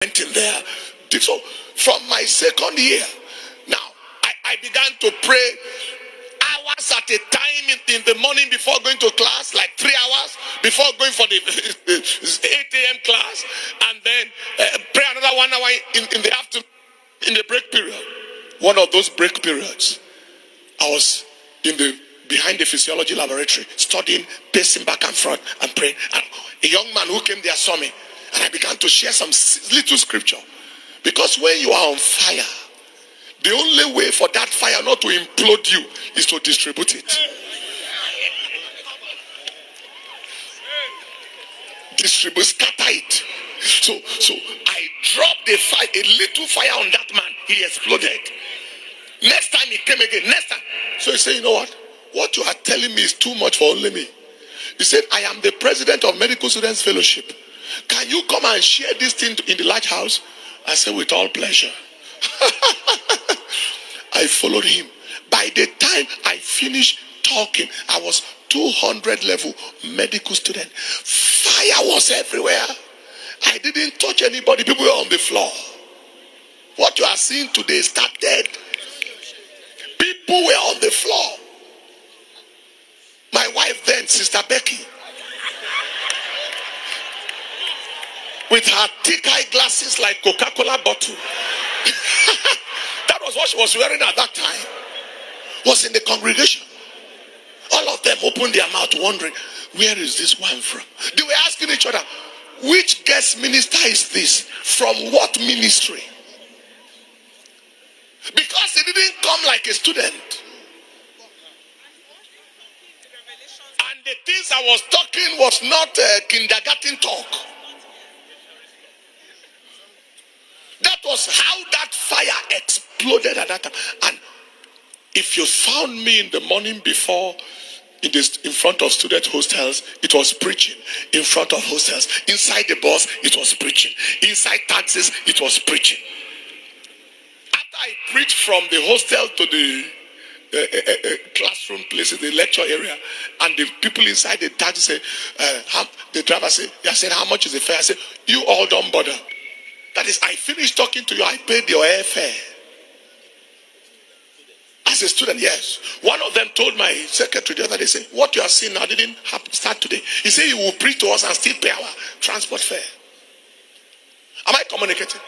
went in there. So from my second year, now I began to pray hours at a time in the morning before going to class, like 3 hours before going for the 8 a.m. class, and then pray another 1 hour in the afternoon in the break period. One of those break periods, I was behind the physiology laboratory, studying, pacing back and front and praying. And a young man who came there saw me, and I began to share some little scripture. Because when you are on fire, the only way for that fire not to implode you is to distribute it. Distribute, scatter it. So I dropped a little fire on that man. He exploded. Next time he came again. Next time. So he said, you know what? What you are telling me is too much for only me. He said, I am the president of Medical Students Fellowship. Can you come and share this thing in the large house? I said, with all pleasure. I followed him. By the time I finished talking, I was 200 level medical student. Fire was everywhere. I didn't touch anybody. People were on the floor. What you are seeing today started. People were on the floor. My wife then, Sister Becky, with her thick eyeglasses like Coca-Cola bottle. That was what she was wearing at that time. Was in the congregation. All of them opened their mouth wondering, where is this one from? They were asking each other, which guest minister is this? From what ministry? Because he didn't come like a student. And the things I was talking was not kindergarten talk. That was how that fire exploded at that time. And if you found me in the morning before in front of student hostels, it was preaching. In front of hostels, inside the bus, it was preaching. Inside taxis, it was preaching. After I preached from the hostel to the classroom places, the lecture area, and the people inside the taxi say, the driver said, how much is the fare? I said, you all don't bother. That is, I finished talking to you, I paid your airfare. As a student, yes. One of them told my secretary the other day, say, what you are seeing now didn't start today. He said he will preach to us and still pay our transport fare. Am I communicating?